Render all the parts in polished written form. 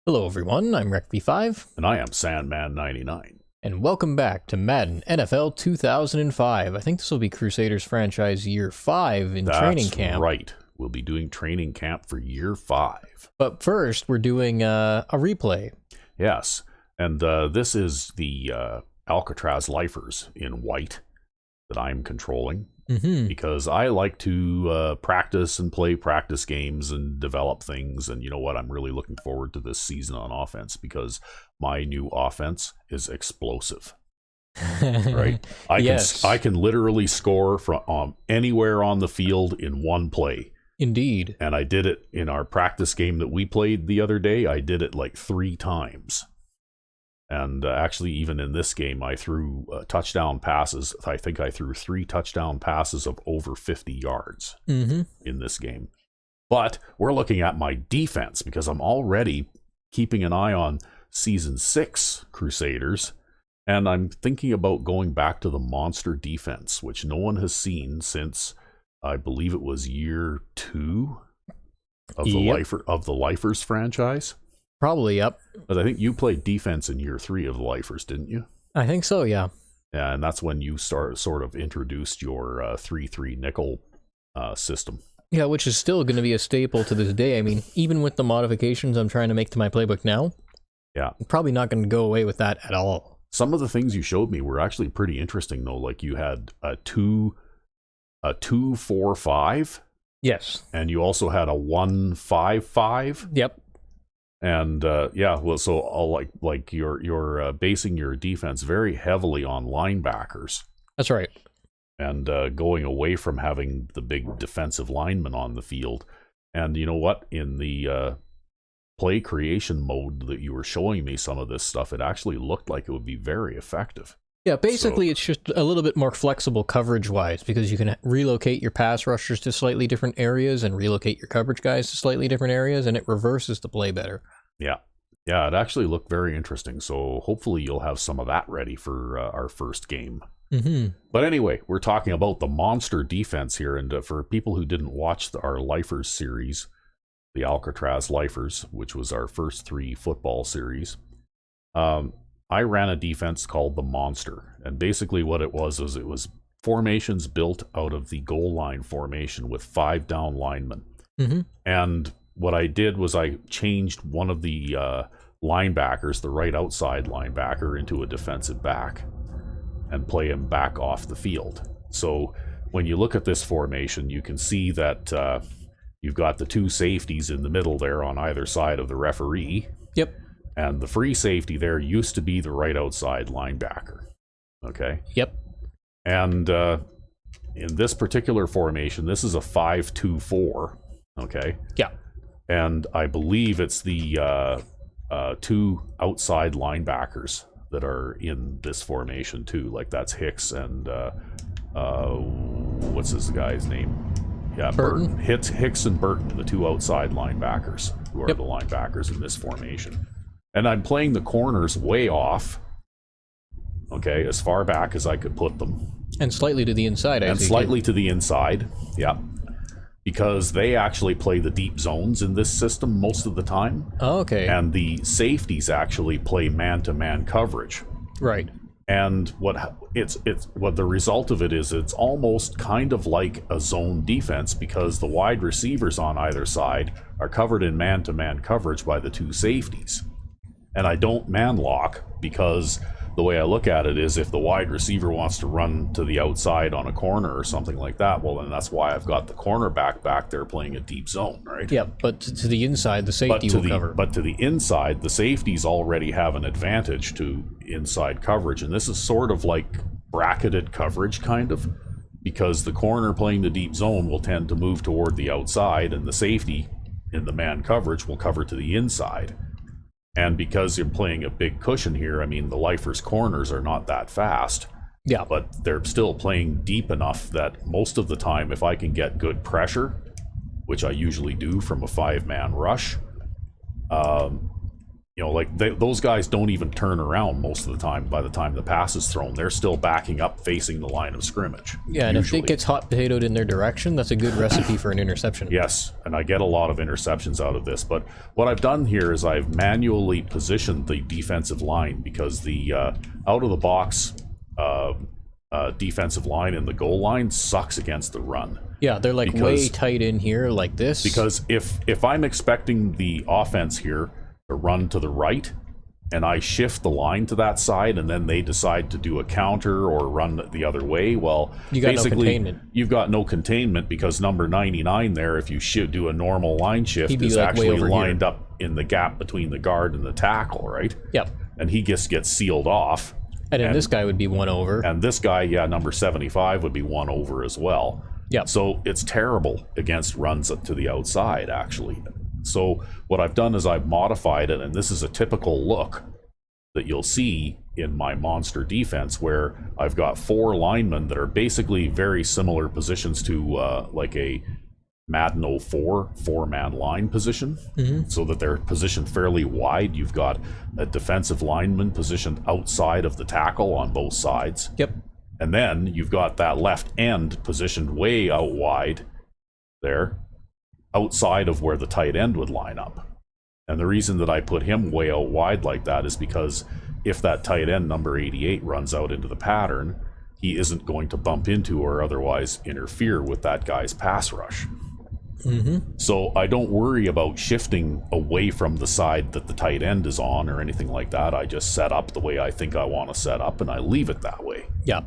Hello everyone, I'm RecV5, And I am Sandman99. and welcome back to Madden NFL 2005. I think this will be Crusaders franchise year 5 in training camp. That's right. We'll be doing training camp for year 5. But first, we're doing a replay. Yes, and this is the Alcatraz Lifers in white that I'm controlling. Because I like to practice and play practice games and develop things. And you know what? I'm really looking forward to this season on offense because my new offense is explosive. Right? I can literally score from anywhere on the field in one play. Indeed. And I did it in our practice game that we played the other day. I did it like 3 times. And actually, even in this game, I threw touchdown passes. I think I threw 3 touchdown passes of over 50 yards in this game. But we're looking at my defense because I'm already keeping an eye on Season 6 Crusaders. And I'm thinking about going back to the monster defense, which no one has seen since, I believe it was year 2 of the Lifers franchise. Probably, yep. But I think you played defense in year 3 of the Lifers, didn't you? I think so, yeah. Yeah, and that's when you sort of introduced your 3-3 nickel system. Yeah, which is still going to be a staple to this day. I mean, even with the modifications I'm trying to make to my playbook now, yeah, I'm probably not going to go away with that at all. Some of the things you showed me were actually pretty interesting, though. Like you had a 2-4-5. Yes. And you also had a 1-5-5. Yep. And yeah, well, so I'll like you're basing your defense very heavily on linebackers. That's right. And going away from having the big defensive lineman on the field. And you know what? In the play creation mode that you were showing me some of this stuff, it actually looked like it would be very effective. Yeah, basically it's just a little bit more flexible coverage-wise because you can relocate your pass rushers to slightly different areas and relocate your coverage guys to slightly different areas, and it reverses the play better. Yeah. Yeah, it actually looked very interesting, so hopefully you'll have some of that ready for our first game. But anyway, we're talking about the monster defense here, and for people who didn't watch our Lifers series, the Alcatraz Lifers, which was our first 3 football series, I ran a defense called the Monster, and basically what it was formations built out of the goal line formation with 5 down linemen. And what I did was I changed one of the linebackers, the right outside linebacker, into a defensive back and play him back off the field. So when you look at this formation, you can see that you've got the 2 safeties in the middle there on either side of the referee. Yep. And the free safety there used to be the right outside linebacker. Okay? Yep. And in this particular formation, this is a 5-2-4. Okay? Yeah. And I believe it's the 2 outside linebackers that are in this formation too. Like that's Hicks and what's this guy's name? Yeah, Burton. Hicks and Burton, the 2 outside linebackers who are the linebackers in this formation. And I'm playing the corners way off, okay, as far back as I could put them. And slightly to the inside, And slightly to the inside, yeah. Because they actually play the deep zones in this system most of the time. Oh, okay. And the safeties actually play man-to-man coverage. Right. And what the result of it is, it's almost kind of like a zone defense because the wide receivers on either side are covered in man-to-man coverage by the 2 safeties. And I don't man lock because the way I look at it is if the wide receiver wants to run to the outside on a corner or something like that, well, then that's why I've got the cornerback back there playing a deep zone, right? Yeah, but to the inside, the safety will cover. But to the inside, the safeties already have an advantage to inside coverage. And this is sort of like bracketed coverage, kind of, because the corner playing the deep zone will tend to move toward the outside, and the safety in the man coverage will cover to the inside. And because you're playing a big cushion here, I mean, the Lifers' corners are not that fast. Yeah. But they're still playing deep enough that most of the time, if I can get good pressure, which I usually do from a 5-man rush, like those guys don't even turn around most of the time. By the time the pass is thrown, they're still backing up facing the line of scrimmage. Yeah, and usually. if it gets hot potatoed in their direction, that's a good recipe for an interception. Yes, and I get a lot of interceptions out of this. But what I've done here is I've manually positioned the defensive line, because the out-of-the-box defensive line in the goal line sucks against the run. Yeah, they're like way tight in here like this. Because if I'm expecting the offense here to run to the right, and I shift the line to that side, and then they decide to do a counter or run the other way, well, you got basically, no containment. You've got no containment, because number 99 there, if you do a normal line shift, is like actually lined up in the gap between the guard and the tackle, right? Yep. And he just gets sealed off. And then this guy would be one over. And this guy, number 75 would be one over as well. Yep. So it's terrible against runs up to the outside, actually. So what I've done is I've modified it, and this is a typical look that you'll see in my monster defense, where I've got 4 linemen that are basically very similar positions to like a Madden 04 4-man line position, so that they're positioned fairly wide. You've got a defensive lineman positioned outside of the tackle on both sides. Yep. And then you've got that left end positioned way out wide there, outside of where the tight end would line up. And the reason that I put him way out wide like that is because if that tight end, number 88, runs out into the pattern, he isn't going to bump into or otherwise interfere with that guy's pass rush. So I don't worry about shifting away from the side that the tight end is on or anything like that. I just set up the way I think I want to set up, and I leave it that way. Yeah.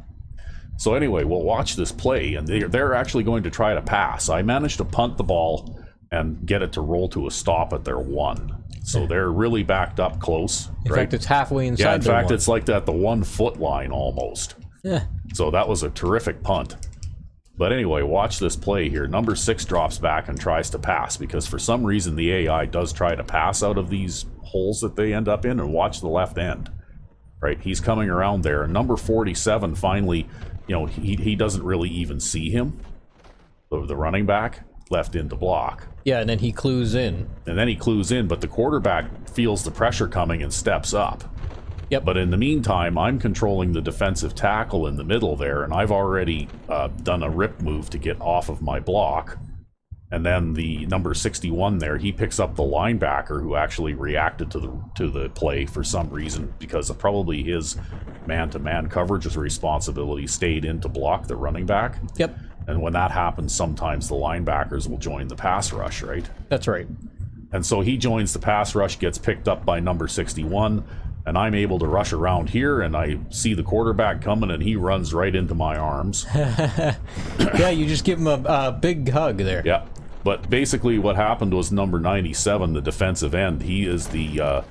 So anyway, we'll watch this play, and they're actually going to try to pass. I managed to punt the ball and get it to roll to a stop at their 1. So they're really backed up close. In fact, it's halfway inside. Yeah, in fact, it's like at the 1 foot line almost. Yeah. So that was a terrific punt. But anyway, watch this play here. Number 6 drops back and tries to pass, because for some reason the AI does try to pass out of these holes that they end up in, and watch the left end. Right, he's coming around there, and number 47 finally, he doesn't really even see him, the running back, left in to block. Yeah, and then he clues in. But the quarterback feels the pressure coming and steps up. Yep. But in the meantime, I'm controlling the defensive tackle in the middle there, and I've already done a rip move to get off of my block. And then the number 61 there, he picks up the linebacker, who actually reacted to the play for some reason, because of probably his man-to-man coverage responsibility stayed in to block the running back. Yep. And when that happens, sometimes the linebackers will join the pass rush, right? That's right. And so he joins the pass rush, gets picked up by number 61, and I'm able to rush around here, and I see the quarterback coming, and he runs right into my arms. Yeah, you just give him a big hug there. Yeah. But basically what happened was number 97, the defensive end, he is the,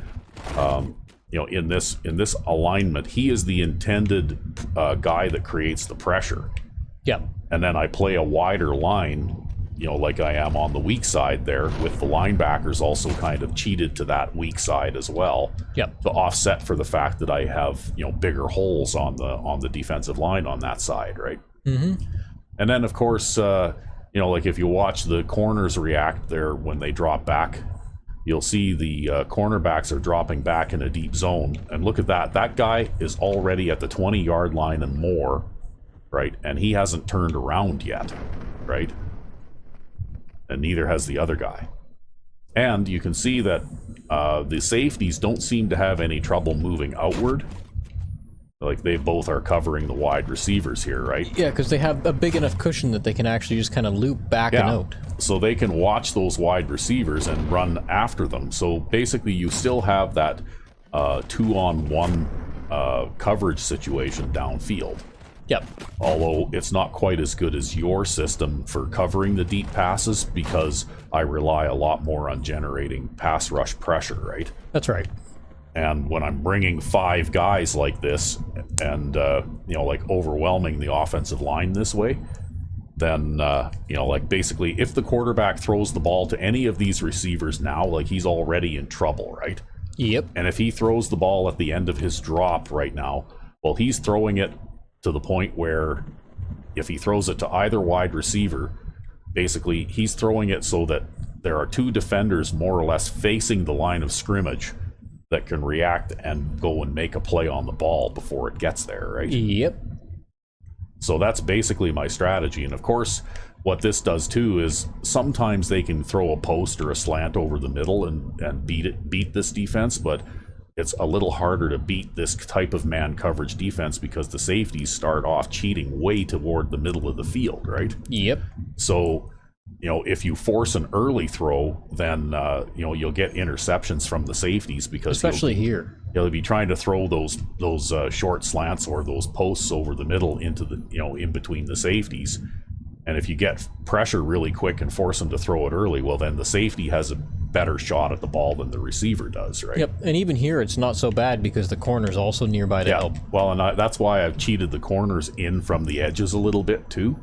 in this alignment, he is the intended guy that creates the pressure. Yeah. And then I play a wider line, like I am on the weak side there, with the linebackers also kind of cheated to that weak side as well. Yep. To offset for the fact that I have, bigger holes on the defensive line on that side, right? And then of course, like if you watch the corners react there when they drop back, you'll see the cornerbacks are dropping back in a deep zone. And look at that. That guy is already at the 20-yard line and more, right? And he hasn't turned around yet, right? And neither has the other guy. And you can see that the safeties don't seem to have any trouble moving outward. Like they both are covering the wide receivers here, right? Yeah, because they have a big enough cushion that they can actually just kind of loop back and out. So they can watch those wide receivers and run after them. So basically you still have that 2-on-1 coverage situation downfield. Yep. Although it's not quite as good as your system for covering the deep passes, because I rely a lot more on generating pass rush pressure, right? That's right. And when I'm bringing 5 guys like this and, like overwhelming the offensive line this way, then, like basically if the quarterback throws the ball to any of these receivers now, like he's already in trouble, right? Yep. And if he throws the ball at the end of his drop right now, well, he's throwing it to the point where if he throws it to either wide receiver, basically he's throwing it so that there are 2 defenders more or less facing the line of scrimmage that can react and go and make a play on the ball before it gets there, right? Yep. So that's basically my strategy. And of course, what this does too is sometimes they can throw a post or a slant over the middle and beat this defense, but it's a little harder to beat this type of man coverage defense because the safeties start off cheating way toward the middle of the field, right? Yep. So, if you force an early throw, then, you'll get interceptions from the safeties because especially here. You'll be trying to throw those short slants or those posts over the middle into the, in between the safeties. And if you get pressure really quick and force them to throw it early, well, then the safety has a better shot at the ball than the receiver does, right? Yep, and even here it's not so bad because the corner's also nearby to help. Well, and that's why I've cheated the corners in from the edges a little bit too,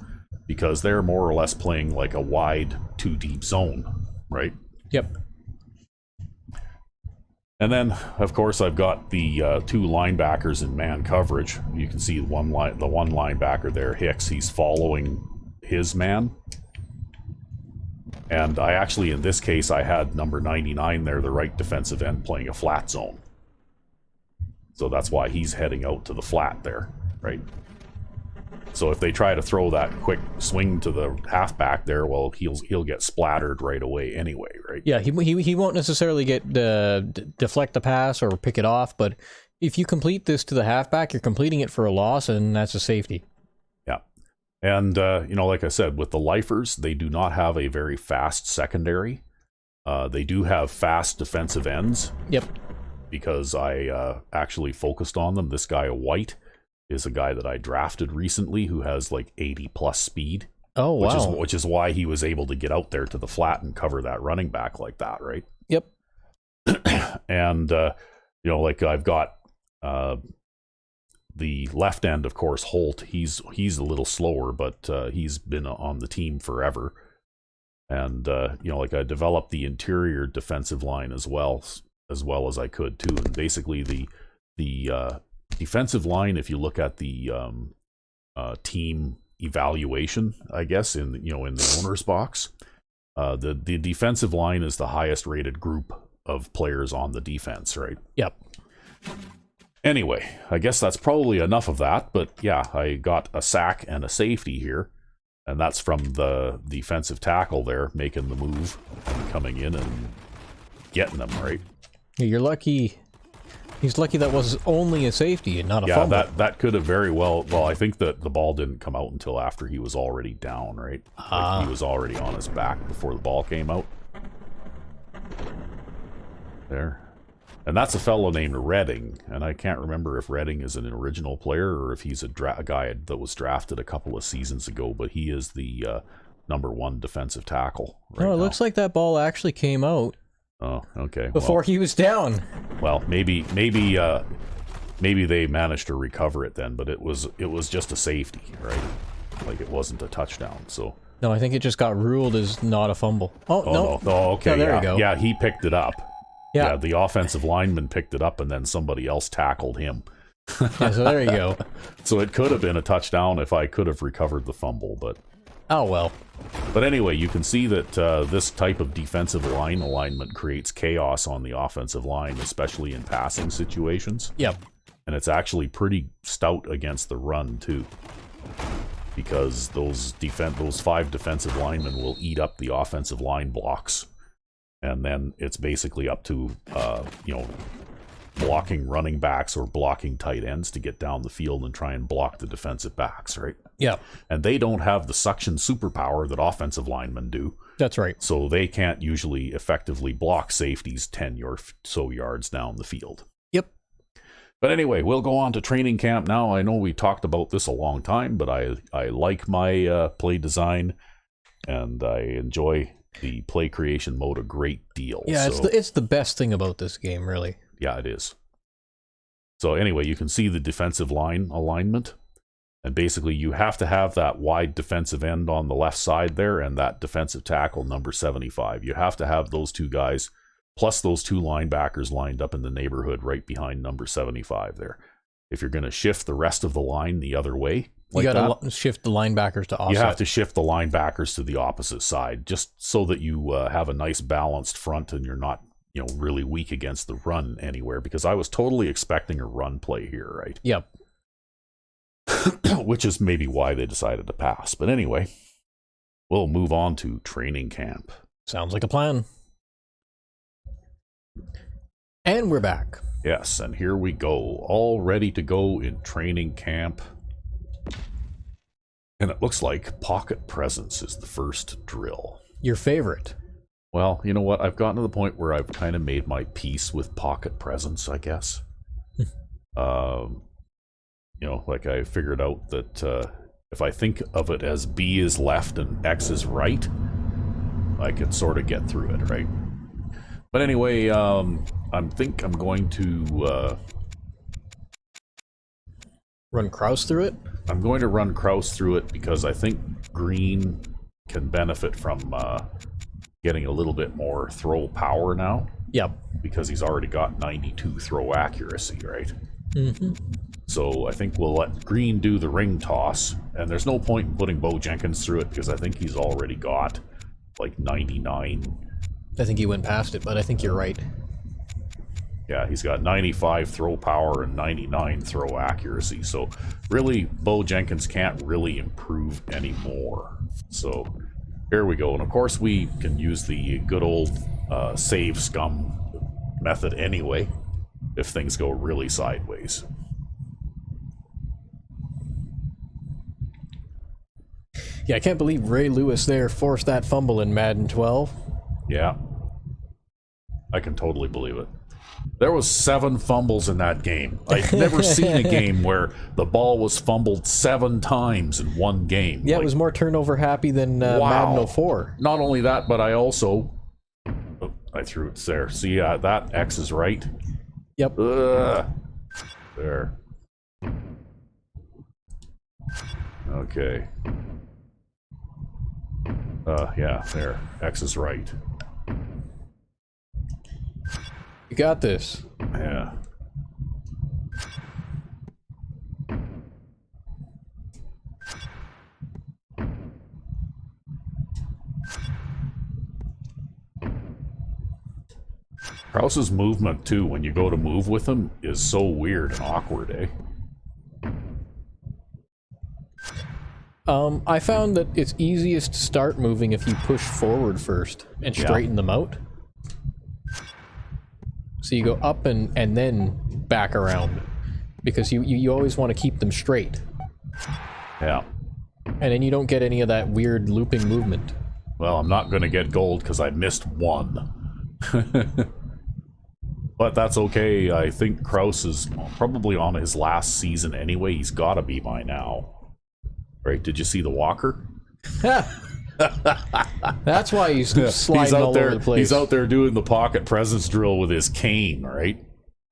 because they're more or less playing like a wide, too deep zone, right? Yep. And then, of course, I've got the two linebackers in man coverage. You can see the one linebacker there, Hicks. He's following his man. And I actually, in this case, I had number 99 there, the right defensive end, playing a flat zone. So that's why he's heading out to the flat there, right? So if they try to throw that quick swing to the halfback there, well, he'll get splattered right away anyway, right? Yeah, he won't necessarily get deflect the pass or pick it off, but if you complete this to the halfback, you're completing it for a loss, and that's a safety. Yeah. And, like I said, with the lifers, they do not have a very fast secondary. They do have fast defensive ends. Yep. Because I actually focused on them. This guy, White, is a guy that I drafted recently who has like 80 plus speed. Oh, wow. Which is why he was able to get out there to the flat and cover that running back like that, right? Yep. And, I've got the left end, of course, Holt. He's a little slower, but he's been on the team forever. And, I developed the interior defensive line as well as I could too. And basically the defensive line, if you look at the team evaluation, I guess, in the owner's box, the defensive line is the highest rated group of players on the defense, right? Yep. Anyway, I guess that's probably enough of that, but yeah, I got a sack and a safety here, and that's from the defensive tackle there making the move and coming in and getting them, right? You're lucky. He's lucky that was only a safety and not a fumble. Yeah, that could have very well... Well, I think that the ball didn't come out until after he was already down, right? Like he was already on his back before the ball came out. There. And that's a fellow named Redding, and I can't remember if Redding is an original player or if he's a guy that was drafted a couple of seasons ago, but he is the number 1 defensive tackle right now. It looks like that ball actually came out. Oh, okay. Before he was down. Well, maybe they managed to recover it then, but it was just a safety, right? Like it wasn't a touchdown. So no, I think it just got ruled as not a fumble. Oh no. Oh, okay. Oh, there you go. Yeah, he picked it up. Yeah, the offensive lineman picked it up, and then somebody else tackled him. Yeah, so there you go. So it could have been a touchdown if I could have recovered the fumble, but oh well. But anyway, you can see that this type of defensive line alignment creates chaos on the offensive line, especially in passing situations. Yep. And it's actually pretty stout against the run too, because those 5 defensive linemen will eat up the offensive line blocks, and then it's basically up to blocking running backs or blocking tight ends to get down the field and try and block the defensive backs, right? Yeah. And they don't have the suction superpower that offensive linemen do. That's right. So they can't usually effectively block safeties 10 or so yards down the field. Yep. But anyway, we'll go on to training camp now. I know we talked about this a long time, but I like my play design, and I enjoy the play creation mode a great deal. Yeah, it's the best thing about this game, really. Yeah, it is. So anyway, you can see the defensive line alignment. And basically, you have to have that wide defensive end on the left side there and that defensive tackle, number 75. You have to have those two guys, plus those 2 linebackers lined up in the neighborhood right behind number 75 there. If you're going to shift the rest of the line the other way, like you got to shift the linebackers to offset. You have to shift the linebackers to the opposite side, just so that you have a nice balanced front and you're not really weak against the run anywhere, because I was totally expecting a run play here, right? Yep. Which is maybe why they decided to pass. But anyway, we'll move on to training camp. Sounds like a plan. And we're back. Yes, and here we go, all ready to go in training camp. And it looks like pocket presence is the first drill. Your favorite? Well, you know what? I've gotten to the point where I've kind of made my peace with pocket presence, I guess. Like I figured out that if I think of it as B is left and X is right, I can sort of get through it, right? But anyway, I think I'm going to run Kraus through it? I'm going to run Kraus through it because I think green can benefit from getting a little bit more throw power now. Yep. Because he's already got 92 throw accuracy, right? Mm-hmm. So I think we'll let green do the ring toss, and there's no point in putting Bo Jenkins through it because I think he's already got like 99. I think he went past it, but I think you're right. Yeah, he's got 95 throw power and 99 throw accuracy. So really, Bo Jenkins can't really improve anymore. So here we go. And of course, we can use the good old save scum method anyway, if things go really sideways. Yeah, I can't believe Ray Lewis there forced that fumble in Madden 12. Yeah, I can totally believe it. There was 7 fumbles in that game. I've never seen a game where the ball was fumbled 7 times in one game. Yeah, it was more turnover happy than wow. Madden 04. Not only that, but I also... Oh, I threw it there. See, that X is right. Yep. There. Okay. Yeah, there. X is right. You got this. Yeah. Krause's movement, too, when you go to move with him, is so weird and awkward, eh? I found that it's easiest to start moving if you push forward first and straighten them out. So you go up and then back around, because you always want to keep them straight. Yeah. And then you don't get any of that weird looping movement. Well, I'm not going to get gold because I missed 1. But that's okay. I think Krause is probably on his last season anyway. He's got to be by now. Right? Did you see the walker? That's why he's sliding all over the place. He's out there doing the pocket presence drill with his cane, right?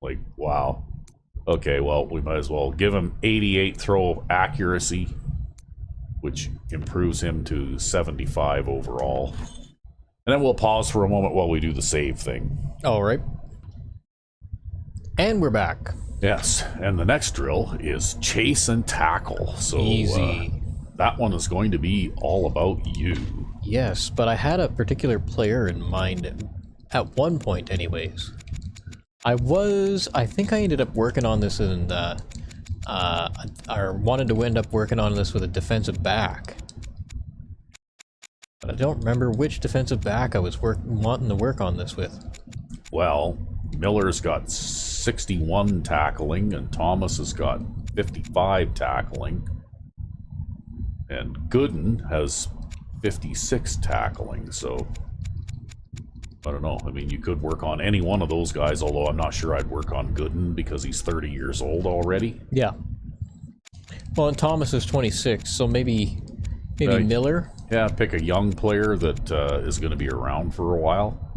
Like, wow. Okay, well, we might as well give him 88 throw accuracy, which improves him to 75 overall. And then we'll pause for a moment while we do the save thing. All right. And we're back. Yes, and the next drill is chase and tackle. So easy. That one is going to be all about you. Yes, but I had a particular player in mind at one point anyways. I think I ended up working on this and or wanted to end up working on this with a defensive back. But I don't remember which defensive back I was wanting to work on this with. Well, Miller's got 61 tackling and Thomas has got 55 tackling. And Gooden has 56 tackling, so I don't know. I mean, you could work on any one of those guys, although I'm not sure I'd work on Gooden because he's 30 years old already. Yeah. Well, and Thomas is 26, so maybe Miller? Yeah, pick a young player that is going to be around for a while.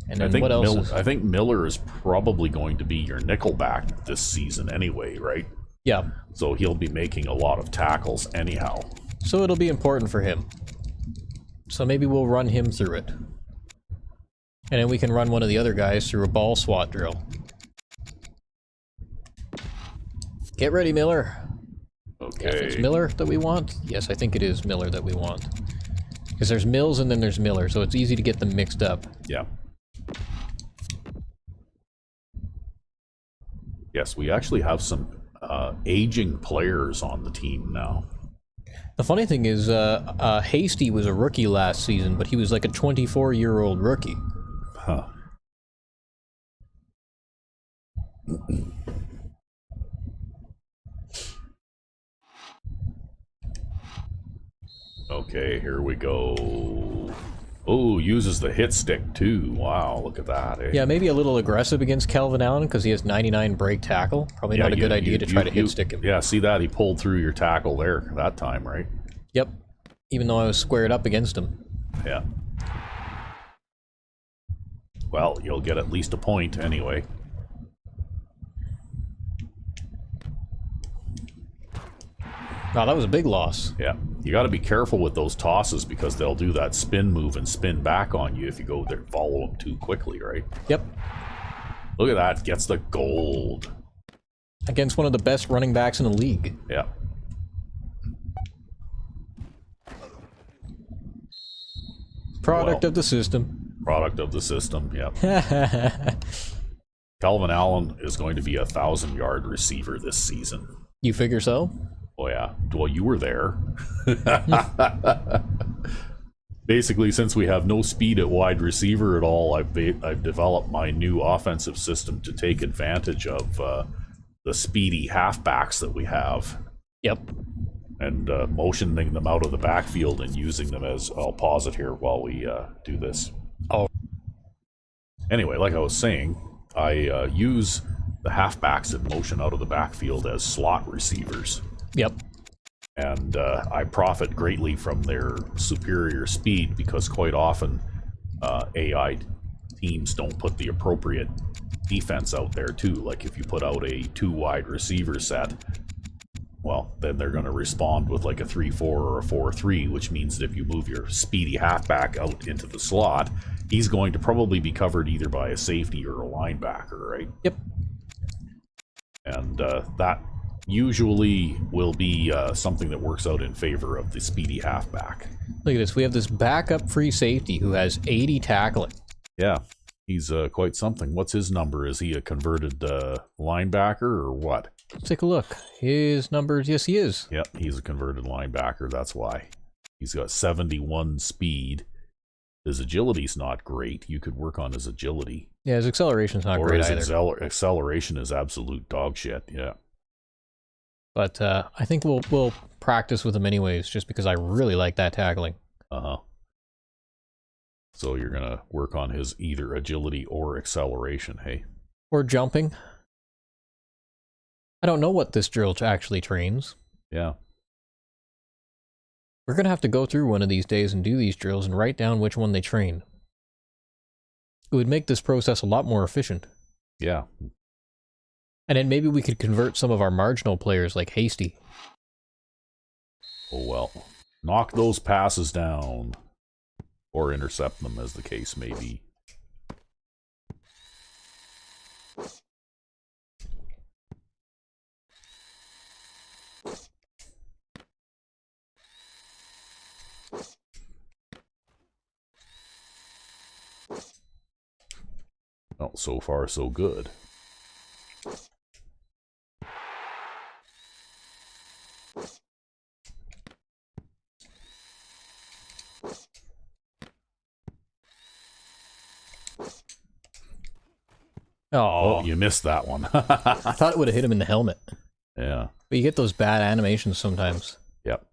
And then what else? I think Miller is probably going to be your nickelback this season anyway, right? Yeah. So he'll be making a lot of tackles anyhow. So it'll be important for him. So maybe we'll run him through it. And then we can run one of the other guys through a ball swat drill. Get ready, Miller. Okay. Yeah, if it's Miller that we want? Yes, I think it is Miller that we want. Because there's Mills and then there's Miller, so it's easy to get them mixed up. Yeah. Yes, we actually have some aging players on the team now. The funny thing is, Hasty was a rookie last season, but he was like a 24-year-old rookie. Huh. Okay, here we go. Oh, uses the hit stick too. Wow, look at that. Eh? Yeah, maybe a little aggressive against Calvin Allen because he has 99 break tackle. Probably not a good idea to try to hit stick him. Yeah, see that? He pulled through your tackle there that time, right? Yep. Even though I was squared up against him. Yeah. Well, you'll get at least a point anyway. Wow, that was a big loss. Yeah. You got to be careful with those tosses because they'll do that spin move and spin back on you if you go there, follow them too quickly, right? Yep. Look at that. Gets the gold. Against one of the best running backs in the league. Yeah. Product of the system. Product of the system, yep. Calvin Allen is going to be a 1,000-yard receiver this season. You figure so? Oh, yeah. Well, you were there. Basically, since we have no speed at wide receiver at all, I've developed my new offensive system to take advantage of the speedy halfbacks that we have. Yep. And motioning them out of the backfield and using them as... I'll pause it here while we do this. Oh. Anyway, like I was saying, I use the halfbacks that motion out of the backfield as slot receivers. Yep. And I profit greatly from their superior speed because quite often AI teams don't put the appropriate defense out there too. Like if you put out a 2 wide receiver set, well, then they're going to respond with like a 3-4 or a 4-3, which means that if you move your speedy halfback out into the slot, he's going to probably be covered either by a safety or a linebacker, right? Yep. And that usually will be something that works out in favor of the speedy halfback. Look at this. We have this backup free safety who has 80 tackling. Yeah, he's quite something. What's his number? Is he a converted linebacker or what? Let's take a look. His numbers, yes, he is. Yep, he's a converted linebacker. That's why. He's got 71 speed. His agility's not great. You could work on his agility. Yeah, his acceleration's not great either. His acceleration is absolute dog shit, yeah. But I think we'll practice with him anyways, just because I really like that tackling. Uh-huh. So you're going to work on his either agility or acceleration, hey? Or jumping. I don't know what this drill actually trains. Yeah. We're going to have to go through one of these days and do these drills and write down which one they train. It would make this process a lot more efficient. Yeah. And then maybe we could convert some of our marginal players like Hasty. Oh well. Knock those passes down. Or intercept them, as the case may be. Well, so far so good. Oh, you missed that one. I thought it would have hit him in the helmet. Yeah. But you get those bad animations sometimes. Yep.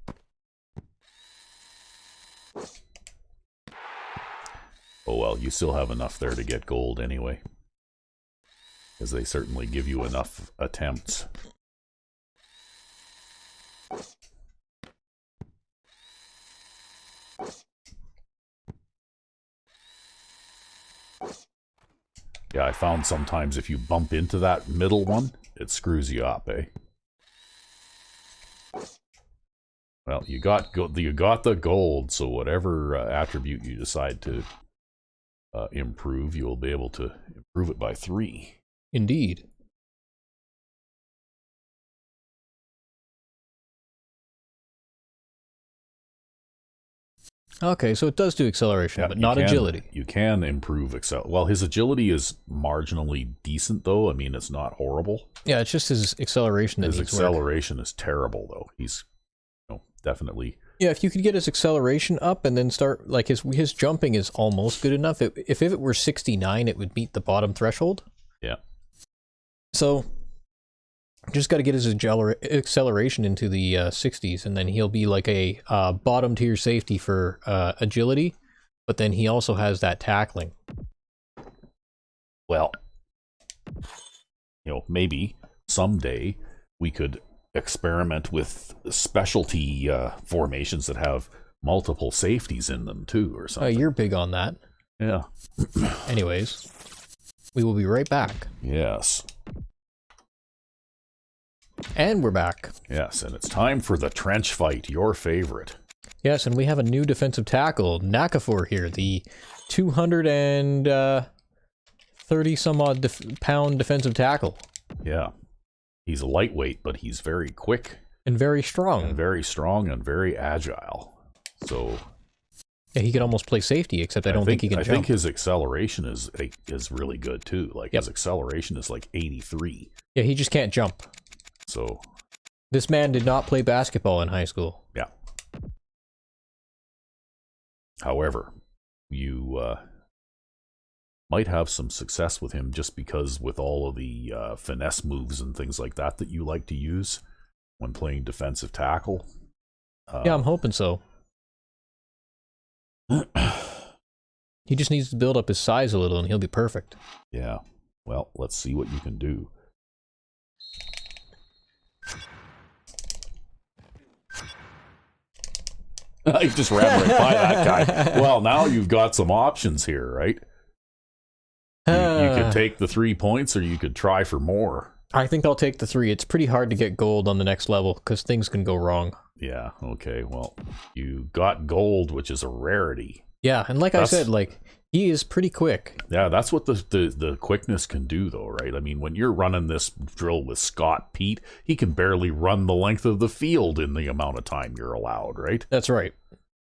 Oh well, you still have enough there to get gold anyway. Because they certainly give you enough attempts. Yeah, I found sometimes if you bump into that middle one, it screws you up, eh? Well, you got the gold, so whatever attribute you decide to improve, you will be able to improve it by 3. Indeed. Okay, so it does do acceleration, but not agility. You can improve well, his agility is marginally decent, though. I mean, it's not horrible. Yeah, it's just his acceleration that his needs acceleration is terrible, though. He's definitely... Yeah, if you could get his acceleration up and then start, like, his jumping is almost good enough. If it were 69, it would meet the bottom threshold. Yeah. So, just got to get his acceleration into the 60s, and then he'll be like a bottom tier safety for agility, but then he also has that tackling. Well, maybe someday we could experiment with specialty formations that have multiple safeties in them too, or something. You're big on that. Yeah. Anyways, we will be right back. Yes. And we're back. Yes, and it's time for the trench fight, your favorite. Yes, and we have a new defensive tackle, Nakafor here, the 230 some odd pound defensive tackle. Yeah. He's lightweight, but he's very quick. And very strong. And very strong and very agile. So... yeah, he could almost play safety, except I don't think he can jump. I think his acceleration is really good, too. Like, his acceleration is like 83. Yeah, he just can't jump. So... this man did not play basketball in high school. Yeah. However, you might have some success with him just because with all of the finesse moves and things like that you like to use when playing defensive tackle. Yeah, I'm hoping so. He just needs to build up his size a little and he'll be perfect. Yeah. Well, let's see what you can do. I just ran right by that guy. Well, now you've got some options here, right? You could take the 3 points or you could try for more. I think I'll take the 3. It's pretty hard to get gold on the next level because things can go wrong. Yeah, okay. Well, you got gold, which is a rarity. Yeah, and like I said, like, he is pretty quick. Yeah, that's what the quickness can do, though, right? I mean, when you're running this drill with Scott Pete, he can barely run the length of the field in the amount of time you're allowed, right? That's right.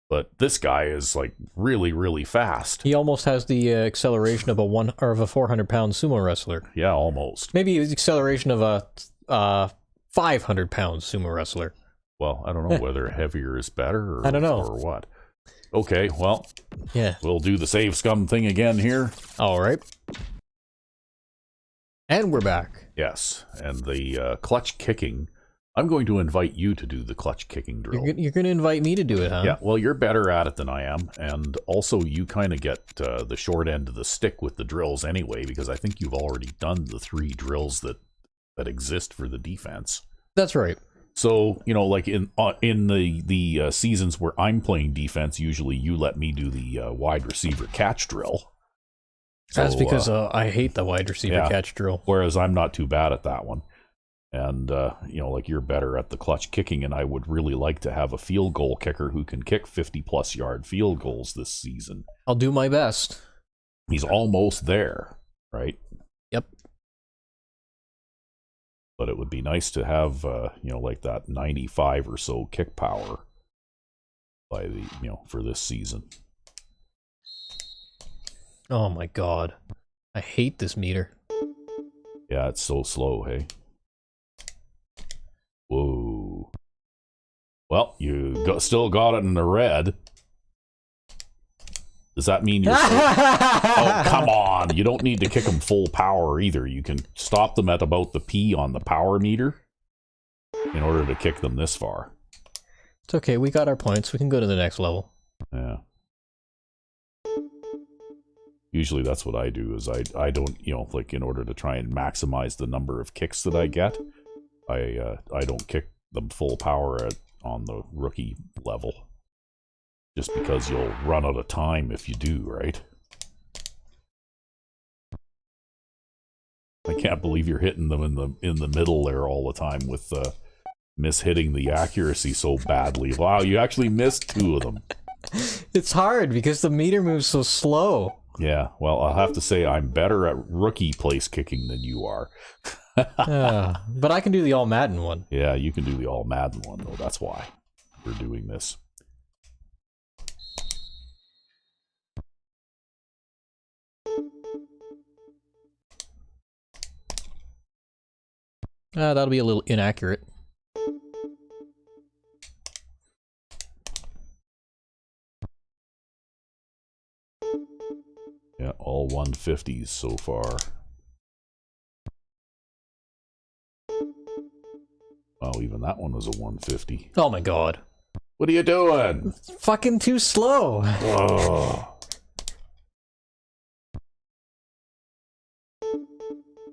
But this guy is like really, really fast. He almost has the acceleration of a 400-pound sumo wrestler. Yeah, almost. Maybe the acceleration of a 500-pound sumo wrestler. Well, I don't know whether heavier is better or, I don't know. Or what. Okay, well, yeah, we'll do the save scum thing again here. All right. And we're back. Yes, and the clutch kicking. I'm going to invite you to do the clutch kicking drill. You're going to invite me to do it, huh? Yeah, well, you're better at it than I am, and also you kind of get the short end of the stick with the drills anyway, because I think you've already done the 3 drills that exist for the defense. That's right. So, like in the seasons where I'm playing defense, usually you let me do the wide receiver catch drill. That's because I hate the wide receiver catch drill. Whereas I'm not too bad at that one. And, like you're better at the clutch kicking, and I would really like to have a field goal kicker who can kick 50-plus yard field goals this season. I'll do my best. He's almost there, right? Yep. But it would be nice to have, like that 95 or so kick power by the, for this season. Oh my God. I hate this meter. Yeah, it's so slow, hey? Whoa. Well, you still got it in the red. Does that mean you're... oh, come on. You don't need to kick them full power either. You can stop them at about the P on the power meter in order to kick them this far. It's okay. We got our points. We can go to the next level. Yeah. Usually that's what I do is I don't, like in order to try and maximize the number of kicks that I get, I don't kick them full power on the rookie level. Just because you'll run out of time if you do, right? I can't believe you're hitting them in the middle there all the time with mishitting the accuracy so badly. Wow, you actually missed 2 of them. It's hard because the meter moves so slow. Yeah, well, I'll have to say I'm better at rookie place kicking than you are. But I can do the all Madden one. Yeah, you can do the all Madden one, though. That's why we're doing this. That'll be a little inaccurate. Yeah, all 150s so far. Wow, even that one was a 150. Oh my god. What are you doing? It's fucking too slow. Oh.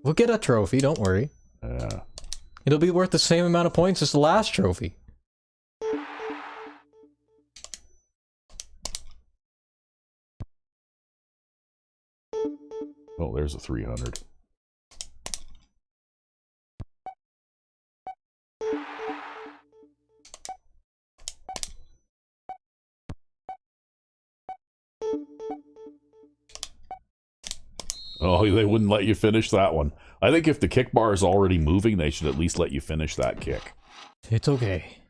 We'll get a trophy, don't worry. Yeah. It'll be worth the same amount of points as the last trophy. Oh, there's a 300. Oh, they wouldn't let you finish that one. I think if the kick bar is already moving, they should at least let you finish that kick. It's okay.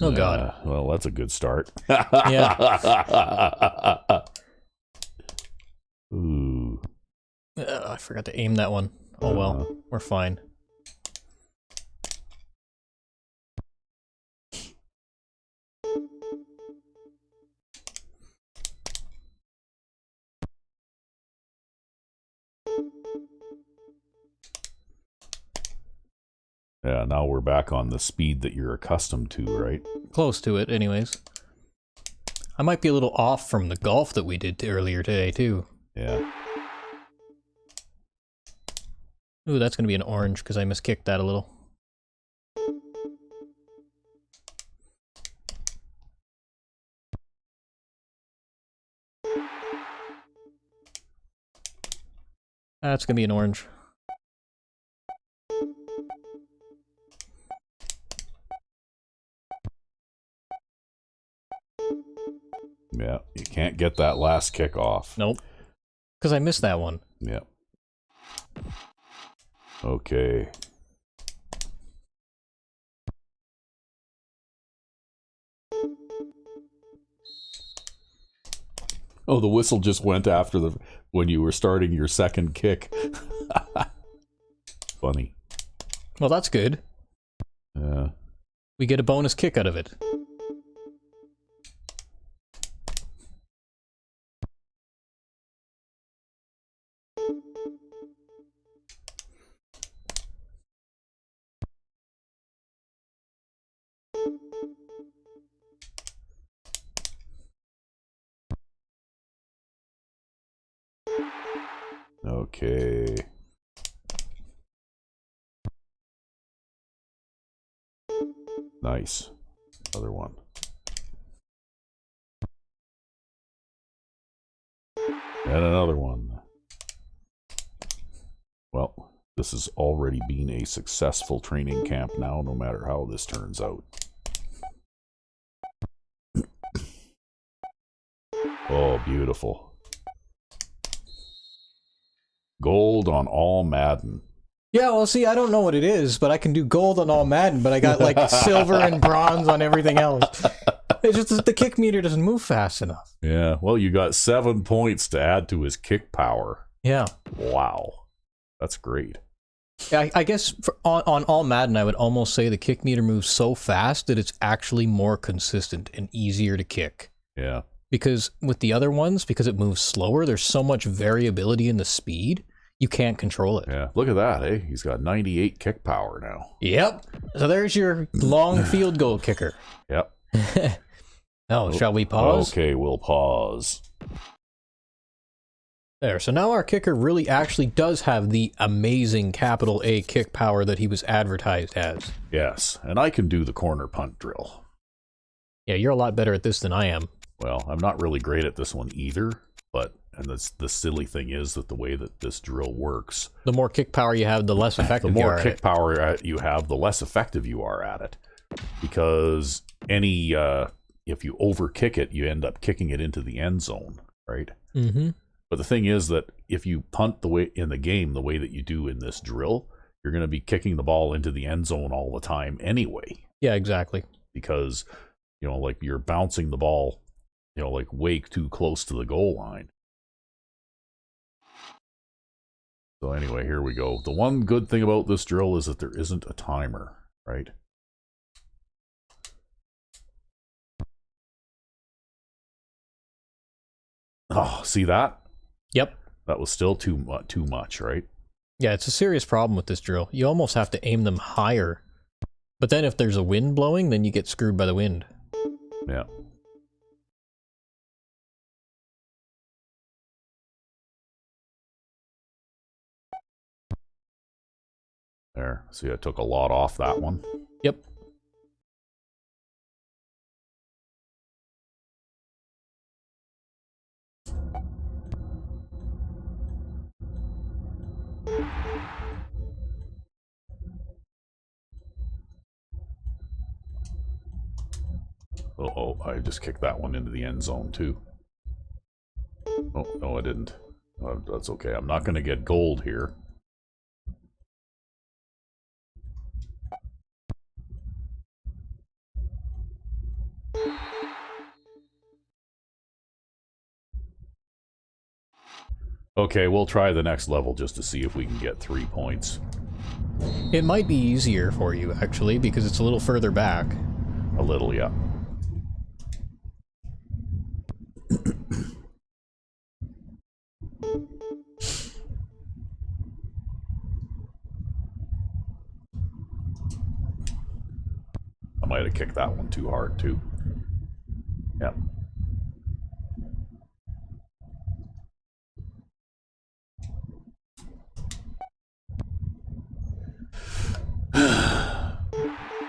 Oh god. Well, that's a good start. Yeah. Ooh. I forgot to aim that one. Oh well, we're fine. Yeah, now we're back on the speed that you're accustomed to, right? Close to it, anyways. I might be a little off from the golf that we did earlier today, too. Yeah. Ooh, that's gonna be an orange, because I miskicked that a little. That's gonna be an orange. Yeah, you can't get that last kick off. Nope. Because I missed that one. Yeah. Okay. Oh, the whistle just went after when you were starting your second kick. Funny. Well, that's good. Yeah. We get a bonus kick out of it. Okay. Nice. Another one. And another one. Well, this has already been a successful training camp now, no matter how this turns out. Oh, beautiful. Gold on all Madden. Yeah, well, see, I don't know what it is, but I can do gold on all Madden, but I got, like, silver and bronze on everything else. It's just that the kick meter doesn't move fast enough. Yeah, well, you got 7 points to add to his kick power. Yeah. Wow. That's great. Yeah, I guess on all Madden, I would almost say the kick meter moves so fast that it's actually more consistent and easier to kick. Yeah. Because with the other ones, because it moves slower, there's so much variability in the speed, you can't control it. Yeah, look at that, eh? He's got 98 kick power now. Yep. So there's your long field goal kicker. Yep. Oh, shall we pause? Okay, we'll pause. There, so now our kicker really actually does have the amazing capital A kick power that he was advertised as. Yes, and I can do the corner punt drill. Yeah, you're a lot better at this than I am. Well, I'm not really great at this one either, but, and the silly thing is that the way that this drill works... The more kick power you have, the less effective you are at it. The more kick power you have, the less effective you are at it. Because any, if you overkick it, you end up kicking it into the end zone, right? Mm-hmm. But the thing is that if you punt the way in the game, the way that you do in this drill, you're going to be kicking the ball into the end zone all the time anyway. Yeah, exactly. Because, you know, like you're bouncing the ball, you know, like way too close to the goal line. So anyway, here we go. The one good thing about this drill is that there isn't a timer, right? Oh, see that? Yep. That was still too much, right? Yeah, it's a serious problem with this drill. You almost have to aim them higher. But then if there's a wind blowing, then you get screwed by the wind. Yeah. There. See, I took a lot off that one. Yep. Oh, I just kicked that one into the end zone too. Oh, no, I didn't. That's okay. I'm not going to get gold here. Okay, we'll try the next level just to see if we can get 3 points. It might be easier for you, actually, because it's a little further back. A little, yeah. I might have kicked that one too hard, too. Yeah.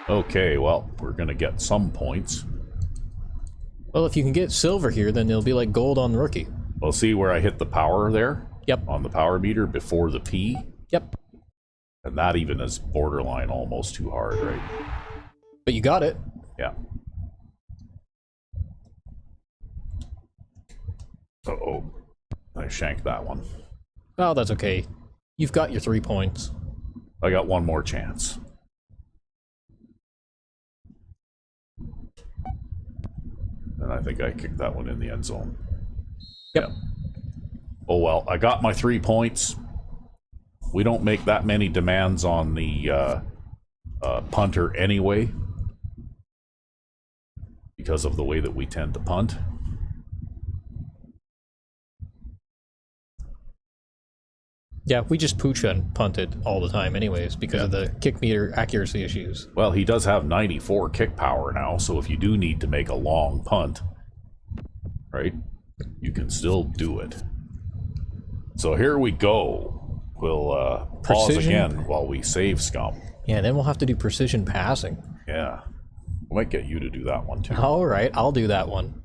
Okay, well, we're going to get some points. Well, if you can get silver here, then it'll be like gold on the rookie. Well, see where I hit the power there? Yep. On the power meter before the P? Yep. And that even is borderline almost too hard, right? But you got it. Yeah. Uh-oh. I shanked that one. Oh, that's okay. You've got your 3 points. I got one more chance. And I think I kicked that one in the end zone. Yep. Yeah. Oh well, I got my 3 points. We don't make that many demands on the punter anyway, because of the way that we tend to punt. Yeah, we just pooch and punt it all the time anyways because of the kick meter accuracy issues. Well, he does have 94 kick power now, so if you do need to make a long punt, right, you can still do it. So here we go. We'll pause again while we save scum. Yeah, then we'll have to do precision passing. Yeah. I might get you to do that one too. All right, I'll do that one.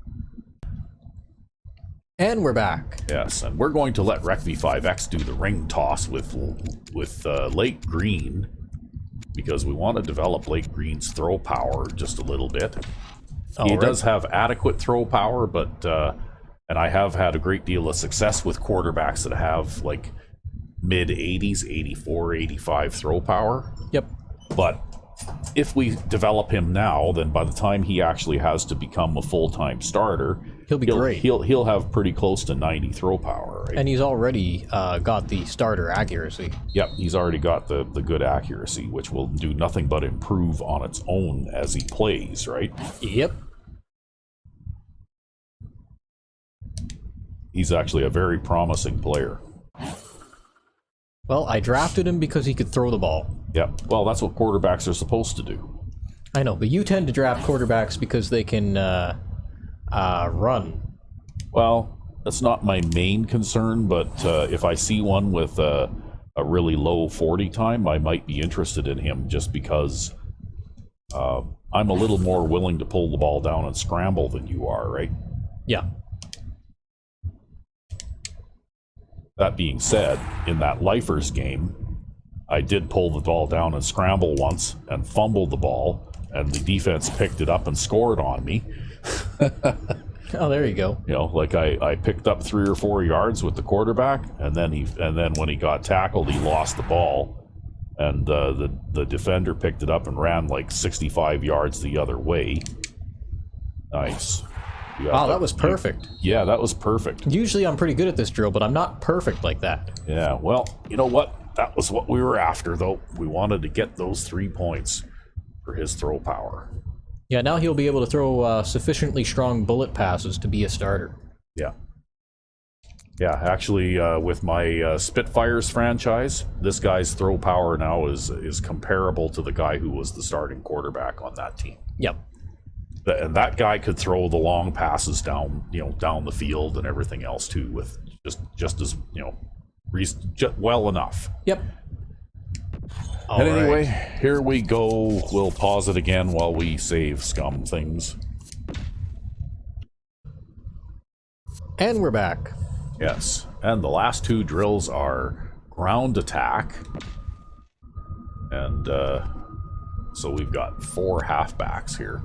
And we're back. Yes, and we're going to let RecV5X do the ring toss with Lake Green, because we want to develop Lake Green's throw power just a little bit. He does have adequate throw power, but and I have had a great deal of success with quarterbacks that have like mid-80s, 84, 85 throw power. Yep. But if we develop him now, then by the time he actually has to become a full-time starter, he'll be great. He'll have pretty close to 90 throw power, right? And he's already got the starter accuracy. Yep, he's already got the good accuracy, which will do nothing but improve on its own as he plays, right? Yep. He's actually a very promising player. Well, I drafted him because he could throw the ball. Yep. Well, that's what quarterbacks are supposed to do. I know, but you tend to draft quarterbacks because they can run. Well, that's not my main concern, but if I see one with a really low 40 time, I might be interested in him just because I'm a little more willing to pull the ball down and scramble than you are, right? Yeah. That being said, in that Lifers game, I did pull the ball down and scramble once and fumbled the ball, and the defense picked it up and scored on me. Oh, there you go. You know, like I picked up 3 or 4 yards with the quarterback, and then when he got tackled, he lost the ball, and the defender picked it up and ran like 65 yards the other way. Nice. Wow, that was perfect. Yeah, that was perfect. Usually I'm pretty good at this drill, but I'm not perfect like that. Yeah, well, you know what? That was what we were after, though. We wanted to get those 3 points for his throw power. Yeah, now he'll be able to throw sufficiently strong bullet passes to be a starter. Yeah. Yeah, actually, with my Spitfires franchise, this guy's throw power now is comparable to the guy who was the starting quarterback on that team. Yep. And that guy could throw the long passes down the field and everything else too, with just as well enough. Yep. And anyway, here we go. We'll pause it again while we save scum things. And we're back. Yes, and the last 2 drills are ground attack, and so we've got 4 halfbacks here.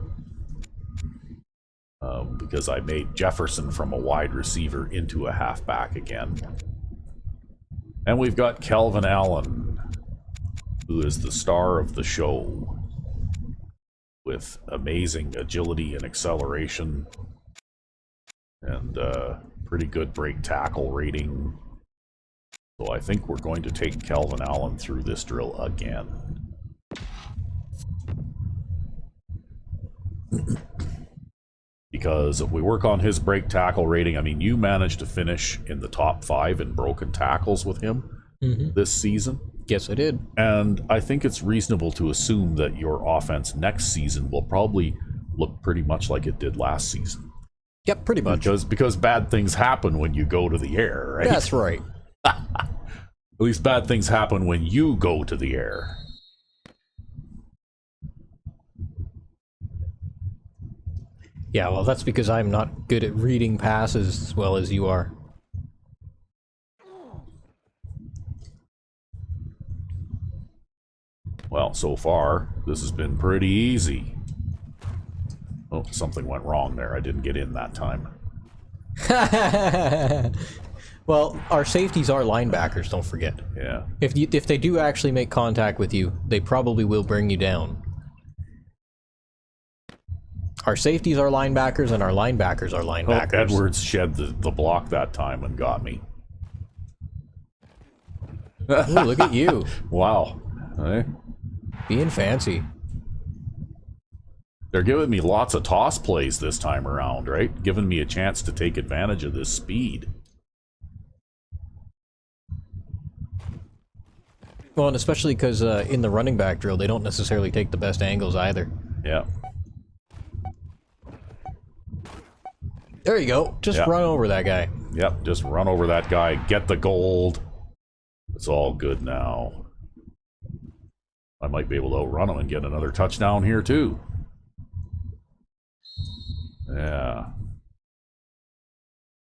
Because I made Jefferson from a wide receiver into a halfback again. And we've got Kelvin Allen, who is the star of the show, with amazing agility and acceleration, and pretty good break tackle rating. So I think we're going to take Kelvin Allen through this drill again. Because if we work on his break tackle rating, I mean, you managed to finish in the top 5 in broken tackles with him this season. Yes, I did. And I think it's reasonable to assume that your offense next season will probably look pretty much like it did last season. Yep, pretty much. Because bad things happen when you go to the air, right? That's right. At least bad things happen when you go to the air. Yeah, well, that's because I'm not good at reading passes as well as you are. Well, so far, this has been pretty easy. Oh, something went wrong there. I didn't get in that time. Well, our safeties are linebackers, don't forget. Yeah. If they do actually make contact with you, they probably will bring you down. Our safeties are linebackers, and our linebackers are linebackers. Oh, Edwards shed the block that time and got me. Ooh, look at you. Wow. Hey. Being fancy. They're giving me lots of toss plays this time around, right? Giving me a chance to take advantage of this speed. Well, and especially because in the running back drill, they don't necessarily take the best angles either. Yeah. There you go. Just run over that guy. Yep, just run over that guy. Get the gold. It's all good now. I might be able to outrun him and get another touchdown here, too. Yeah.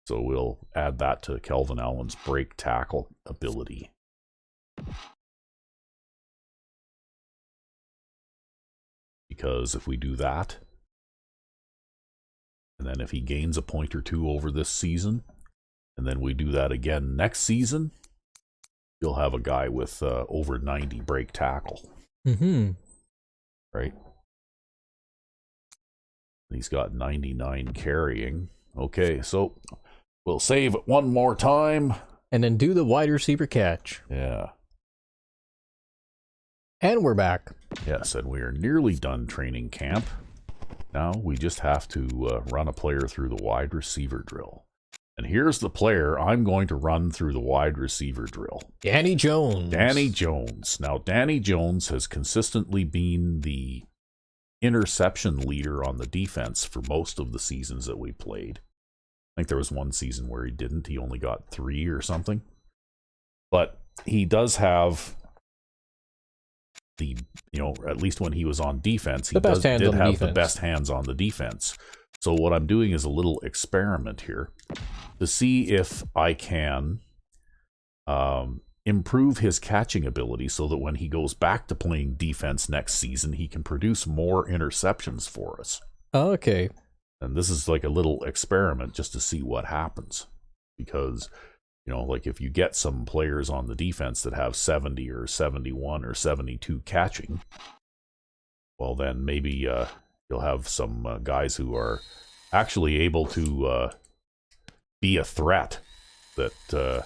So we'll add that to Kelvin Allen's break tackle ability. Because if we do that, and then if he gains a point or 2 over this season, and then we do that again next season, you'll have a guy with over 90 break tackle. Right? He's got 99 carrying. Okay, so we'll save it one more time. And then do the wide receiver catch. Yeah. And we're back. Yes, and we are nearly done training camp. Now we just have to run a player through the wide receiver drill. And here's the player I'm going to run through the wide receiver drill. Danny Jones. Danny Jones. Now, Danny Jones has consistently been the interception leader on the defense for most of the seasons that we played. I think there was one season where he didn't. He only got 3 or something. But he does have the, at least when he was on defense, he did have the best hands on the defense. So what I'm doing is a little experiment here to see if I can improve his catching ability so that when he goes back to playing defense next season, he can produce more interceptions for us. Okay. And this is like a little experiment just to see what happens. Because, like if you get some players on the defense that have 70 or 71 or 72 catching, well then maybe you'll have some guys who are actually able to be a threat that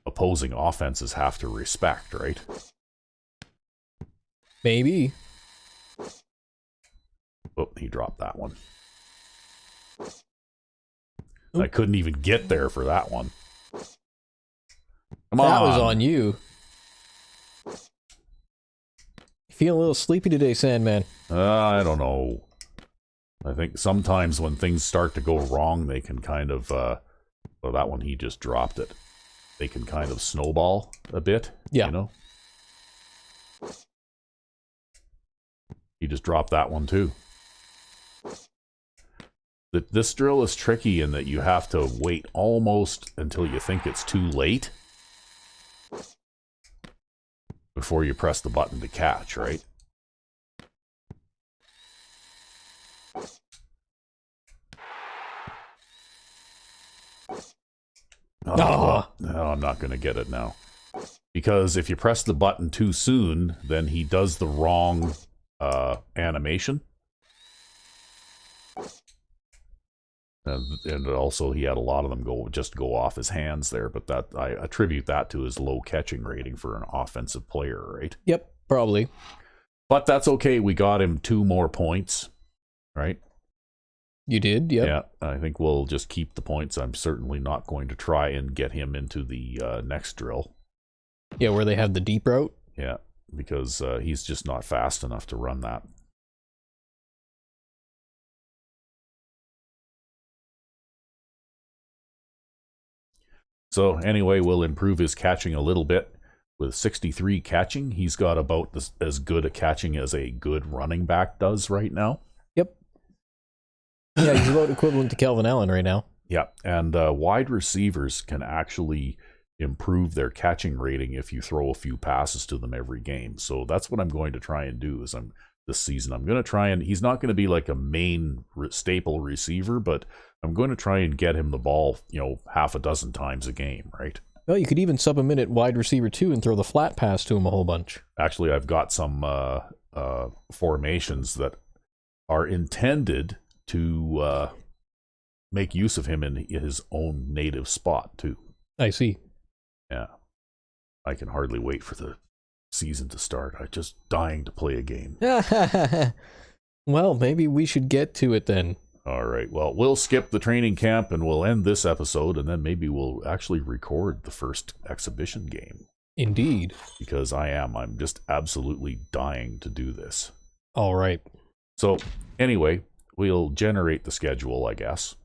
opposing offenses have to respect, right? Maybe. Oh, he dropped that one. Oop. I couldn't even get there for that one. Come on. That was on you. Feeling a little sleepy today, Sandman. I don't know. I think sometimes when things start to go wrong, they can kind of, well, that one, he just dropped it. They can kind of snowball a bit, yeah. You know? He just dropped that one too. This drill is tricky in that you have to wait almost until you think it's too late before you press the button to catch, right? Well, no, I'm not going to get it now. Because if you press the button too soon, then he does the wrong animation. And also he had a lot of them go off his hands there, but that I attribute that to his low catching rating for an offensive player, right? Yep, probably. But that's okay. We got him 2 more points, right? You did, yep. Yeah, I think we'll just keep the points. I'm certainly not going to try and get him into the next drill. Yeah, where they have the deep route? Yeah, because he's just not fast enough to run that. So anyway, we'll improve his catching a little bit. With 63 catching, he's got about as good a catching as a good running back does right now. Yep. Yeah, he's about equivalent to Kelvin Allen right now. Yeah, and wide receivers can actually improve their catching rating if you throw a few passes to them every game. So that's what I'm going to try and do this season. I'm going to try and, he's not going to be like a main staple receiver, but I'm going to try and get him the ball, half a dozen times a game, right? Well, you could even sub him in at wide receiver 2 and throw the flat pass to him a whole bunch. Actually, I've got some formations that are intended to make use of him in his own native spot, too. I see. Yeah. I can hardly wait for the season to start. I'm just dying to play a game. Well, maybe we should get to it then. All right. Well, we'll skip the training camp and we'll end this episode, and then maybe we'll actually record the first exhibition game. Indeed. Because I'm just absolutely dying to do this. All right. So, anyway, we'll generate the schedule, I guess.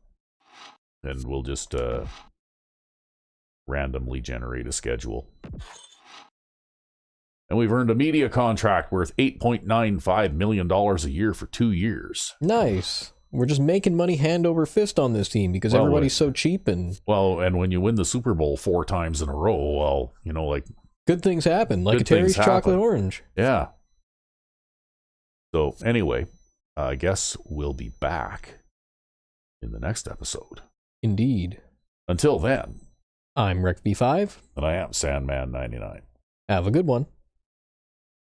And we'll just randomly generate a schedule. And we've earned a media contract worth $8.95 million a year for 2 years. Nice. We're just making money hand over fist on this team because everybody's so cheap and... Well, and when you win the Super Bowl 4 times in a row, well, good things happen, like a Terry's chocolate orange. Yeah. So, anyway, I guess we'll be back in the next episode. Indeed. Until then. I'm RecV5. And I am Sandman99. Have a good one.